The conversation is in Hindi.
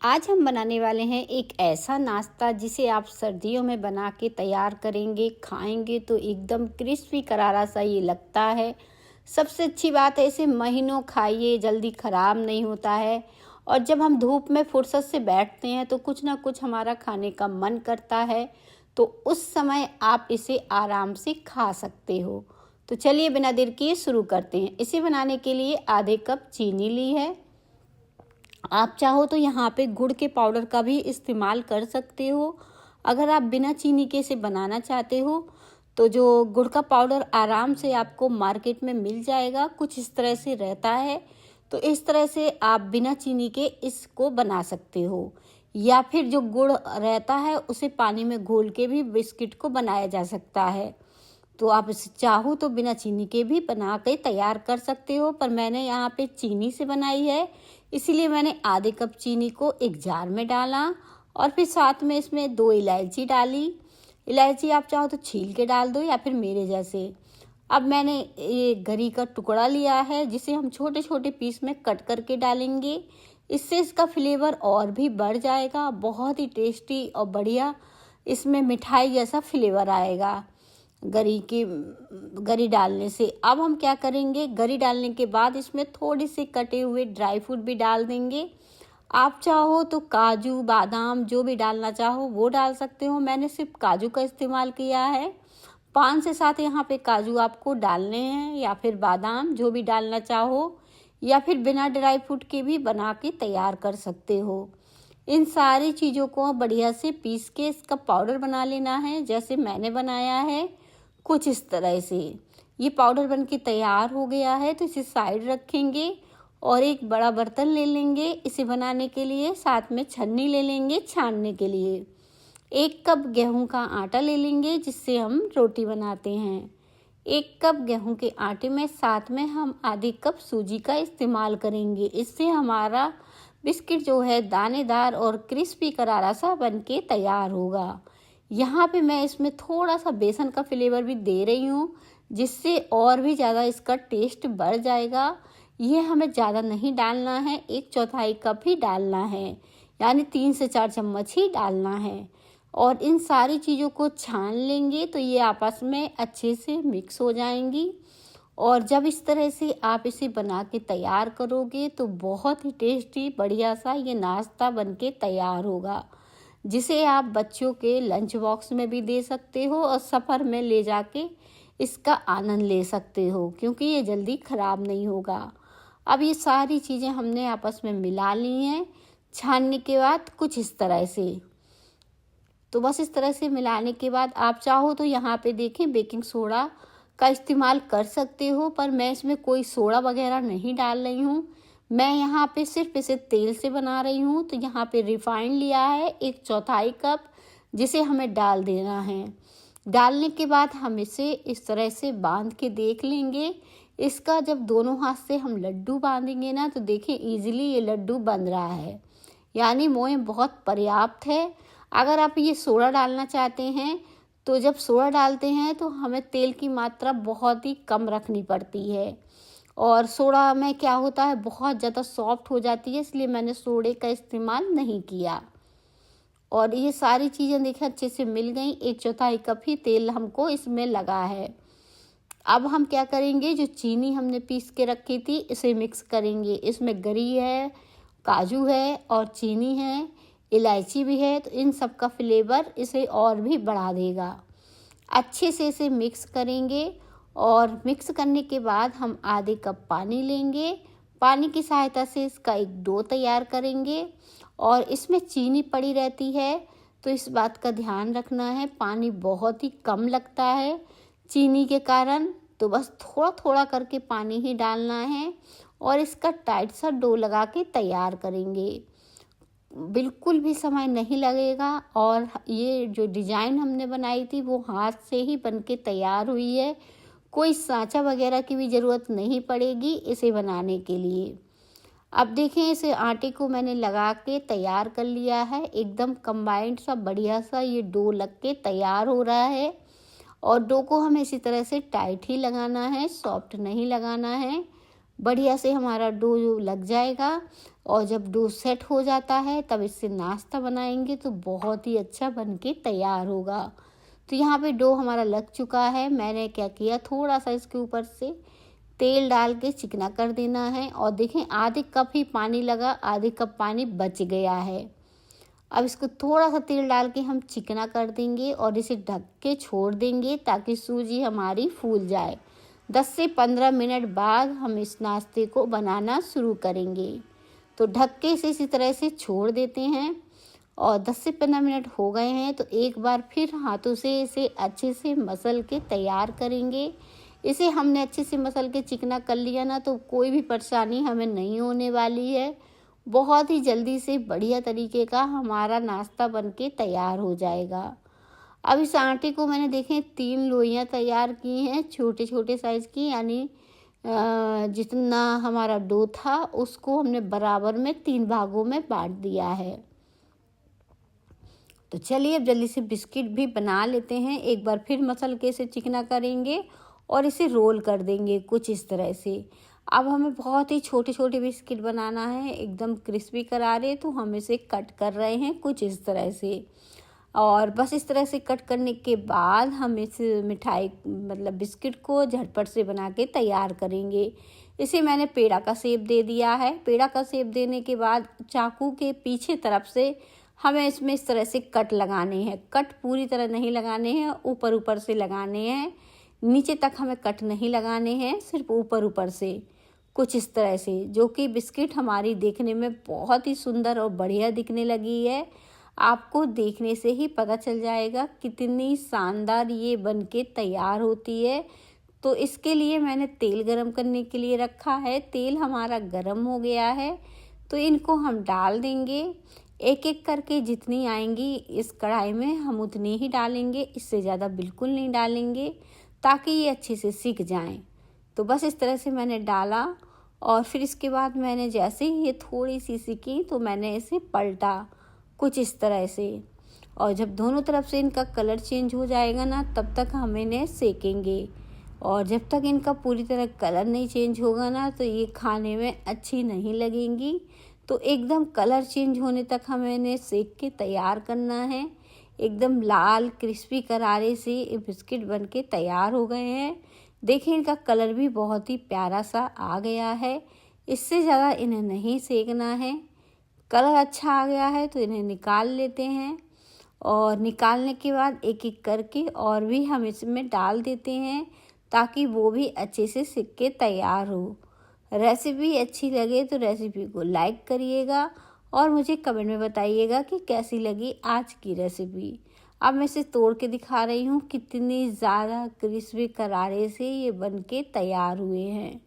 आज हम बनाने वाले हैं एक ऐसा नाश्ता जिसे आप सर्दियों में बना के तैयार करेंगे, खाएंगे तो एकदम क्रिस्पी करारा सा ये लगता है। सबसे अच्छी बात है, इसे महीनों खाइए, जल्दी ख़राब नहीं होता है। और जब हम धूप में फुर्सत से बैठते हैं तो कुछ ना कुछ हमारा खाने का मन करता है, तो उस समय आप इसे आराम से खा सकते हो। तो चलिए बिना देर किए शुरू करते हैं। इसे बनाने के लिए आधे कप चीनी ली है। आप चाहो तो यहाँ पे गुड़ के पाउडर का भी इस्तेमाल कर सकते हो। अगर आप बिना चीनी के इसे बनाना चाहते हो तो जो गुड़ का पाउडर आराम से आपको मार्केट में मिल जाएगा, कुछ इस तरह से रहता है। तो इस तरह से आप बिना चीनी के इसको बना सकते हो, या फिर जो गुड़ रहता है उसे पानी में घोल के भी बिस्किट को बनाया जा सकता है। तो आप इसे चाहो तो बिना चीनी के भी बना के तैयार कर सकते हो, पर मैंने यहाँ पे चीनी से बनाई है, इसीलिए मैंने आधे कप चीनी को एक जार में डाला और फिर साथ में इसमें 2 इलायची डाली। इलायची आप चाहो तो छील के डाल दो या फिर मेरे जैसे। अब मैंने ये गरी का टुकड़ा लिया है जिसे हम छोटे छोटे पीस में कट करके डालेंगे। इससे इसका फ्लेवर और भी बढ़ जाएगा, बहुत ही टेस्टी और बढ़िया इसमें मिठाई जैसा फ्लेवर आएगा गरी डालने से। अब हम क्या करेंगे, गरी डालने के बाद इसमें थोड़े से कटे हुए ड्राई फ्रूट भी डाल देंगे। आप चाहो तो काजू बादाम जो भी डालना चाहो वो डाल सकते हो। मैंने सिर्फ काजू का इस्तेमाल किया है। 5 से 7 यहाँ पे काजू आपको डालने हैं, या फिर बादाम जो भी डालना चाहो, या फिर बिना ड्राई फ्रूट के भी बना के तैयार कर सकते हो। इन सारी चीज़ों को बढ़िया से पीस के इसका पाउडर बना लेना है, जैसे मैंने बनाया है कुछ इस तरह से। ये पाउडर बन के तैयार हो गया है, तो इसे साइड रखेंगे और एक बड़ा बर्तन ले लेंगे इसे बनाने के लिए। साथ में छन्नी ले लेंगे छानने के लिए। 1 कप गेहूं का आटा ले लेंगे जिससे हम रोटी बनाते हैं। 1 कप गेहूं के आटे में साथ में हम आधे कप सूजी का इस्तेमाल करेंगे। इससे हमारा बिस्किट जो है दानेदार और क्रिस्पी करारा सा बन के तैयार होगा। यहाँ पे मैं इसमें थोड़ा सा बेसन का फ्लेवर भी दे रही हूँ, जिससे और भी ज़्यादा इसका टेस्ट बढ़ जाएगा। ये हमें ज़्यादा नहीं डालना है, 1/4 कप ही डालना है, यानी 3 से 4 चम्मच ही डालना है। और इन सारी चीज़ों को छान लेंगे तो ये आपस में अच्छे से मिक्स हो जाएंगी। और जब इस तरह से आप इसे बना के तैयार करोगे तो बहुत ही टेस्टी बढ़िया सा ये नाश्ता बन के तैयार होगा, जिसे आप बच्चों के लंच बॉक्स में भी दे सकते हो और सफ़र में ले जाके इसका आनंद ले सकते हो, क्योंकि ये जल्दी ख़राब नहीं होगा। अब ये सारी चीज़ें हमने आपस में मिला ली हैं छानने के बाद कुछ इस तरह से। तो बस इस तरह से मिलाने के बाद आप चाहो तो यहाँ पे देखें बेकिंग सोडा का इस्तेमाल कर सकते हो, पर मैं इसमें कोई सोडा वगैरह नहीं डाल रही हूँ। मैं यहाँ पे सिर्फ इसे तेल से बना रही हूँ। तो यहाँ पे रिफाइंड लिया है 1/4 कप, जिसे हमें डाल देना है। डालने के बाद हम इसे इस तरह से बांध के देख लेंगे। इसका जब दोनों हाथ से हम लड्डू बांधेंगे ना, तो देखिए इजीली ये लड्डू बन रहा है, यानी मोयम बहुत पर्याप्त है। अगर आप ये सोडा डालना चाहते हैं तो जब सोडा डालते हैं तो हमें तेल की मात्रा बहुत ही कम रखनी पड़ती है, और सोडा में क्या होता है बहुत ज़्यादा सॉफ्ट हो जाती है, इसलिए मैंने सोडे का इस्तेमाल नहीं किया। और ये सारी चीज़ें देखिए अच्छे से मिल गई। 1/4 कप ही तेल हमको इसमें लगा है। अब हम क्या करेंगे, जो चीनी हमने पीस के रखी थी इसे मिक्स करेंगे। इसमें गरी है, काजू है और चीनी है, इलायची भी है, तो इन सब का फ्लेवर इसे और भी बढ़ा देगा। अच्छे से इसे मिक्स करेंगे और मिक्स करने के बाद हम आधे कप पानी लेंगे। पानी की सहायता से इसका एक डो तैयार करेंगे। और इसमें चीनी पड़ी रहती है, तो इस बात का ध्यान रखना है, पानी बहुत ही कम लगता है चीनी के कारण। तो बस थोड़ा थोड़ा करके पानी ही डालना है और इसका टाइट सा डो लगा के तैयार करेंगे। बिल्कुल भी समय नहीं लगेगा, और ये जो डिज़ाइन हमने बनाई थी वो हाथ से ही बन के तैयार हुई है। कोई सांचा वगैरह की भी ज़रूरत नहीं पड़ेगी इसे बनाने के लिए। अब देखें, इसे आटे को मैंने लगा के तैयार कर लिया है। एकदम कंबाइंड सा बढ़िया सा ये डो लग के तैयार हो रहा है। और डो को हमें इसी तरह से टाइट ही लगाना है, सॉफ्ट नहीं लगाना है। बढ़िया से हमारा डो लग जाएगा। और जब डो सेट हो जाता है तब इससे नाश्ता बनाएंगे तो बहुत ही अच्छा बन के तैयार होगा। तो यहाँ पे डो हमारा लग चुका है। मैंने क्या किया, थोड़ा सा इसके ऊपर से तेल डाल के चिकना कर देना है। और देखें आधे कप ही पानी लगा, आधे कप पानी बच गया है। अब इसको थोड़ा सा तेल डाल के हम चिकना कर देंगे और इसे ढक के छोड़ देंगे ताकि सूजी हमारी फूल जाए। 10 से 15 मिनट बाद हम इस नाश्ते को बनाना शुरू करेंगे। तो ढक के इसी तरह से छोड़ देते हैं और 10 से 15 मिनट हो गए हैं। तो एक बार फिर हाथों से इसे अच्छे से मसल के तैयार करेंगे। इसे हमने अच्छे से मसल के चिकना कर लिया ना तो कोई भी परेशानी हमें नहीं होने वाली है। बहुत ही जल्दी से बढ़िया तरीके का हमारा नाश्ता बनके तैयार हो जाएगा। अब इस आटे को मैंने देखें 3 लोइयाँ तैयार की हैं छोटे छोटे साइज़ की, यानी जितना हमारा डो था उसको हमने बराबर में 3 भागों में बांट दिया है। तो चलिए अब जल्दी से बिस्किट भी बना लेते हैं। एक बार फिर मसल के इसे चिकना करेंगे और इसे रोल कर देंगे कुछ इस तरह से। अब हमें बहुत ही छोटे छोटे बिस्किट बनाना है, एकदम क्रिस्पी करारे, तो हम इसे कट कर रहे हैं कुछ इस तरह से। और बस इस तरह से कट करने के बाद हम इस मिठाई मतलब बिस्किट को झटपट से बना के तैयार करेंगे। इसे मैंने पेड़ा का शेप दे दिया है। पेड़ा का शेप देने के बाद चाकू के पीछे तरफ से हमें इसमें इस तरह से कट लगाने हैं। कट पूरी तरह नहीं लगाने हैं, ऊपर ऊपर से लगाने हैं। नीचे तक हमें कट नहीं लगाने हैं, सिर्फ ऊपर ऊपर से कुछ इस तरह से, जो कि बिस्किट हमारी देखने में बहुत ही सुंदर और बढ़िया दिखने लगी है। आपको देखने से ही पता चल जाएगा कितनी शानदार ये बनके तैयार होती है। तो इसके लिए मैंने तेल गरम करने के लिए रखा है। तेल हमारा गरम हो गया है तो इनको हम डाल देंगे। एक एक करके जितनी आएंगी इस कढ़ाई में हम उतनी ही डालेंगे, इससे ज़्यादा बिल्कुल नहीं डालेंगे ताकि ये अच्छे से सिक जाएं। तो बस इस तरह से मैंने डाला और फिर इसके बाद मैंने जैसे ही ये थोड़ी सी सिकी तो मैंने इसे पलटा कुछ इस तरह से। और जब दोनों तरफ से इनका कलर चेंज हो जाएगा ना तब तक हम इन्हें सेकेंगे। और जब तक इनका पूरी तरह कलर नहीं चेंज होगा ना तो ये खाने में अच्छी नहीं लगेंगी। तो एकदम कलर चेंज होने तक हमें इन्हें सेक के तैयार करना है। एकदम लाल क्रिस्पी करारे से ये बिस्किट बनके तैयार हो गए हैं। देखिए इनका कलर भी बहुत ही प्यारा सा आ गया है। इससे ज़्यादा इन्हें नहीं सेकना है। कलर अच्छा आ गया है तो इन्हें निकाल लेते हैं। और निकालने के बाद एक एक करके और भी हम इसमें डाल देते हैं ताकि वो भी अच्छे से सिक के तैयार हो। रेसिपी अच्छी लगे तो रेसिपी को लाइक करिएगा और मुझे कमेंट में बताइएगा कि कैसी लगी आज की रेसिपी। अब मैं इसे तोड़ के दिखा रही हूँ कितनी ज़्यादा क्रिस्पी करारे से ये बनके तैयार हुए हैं।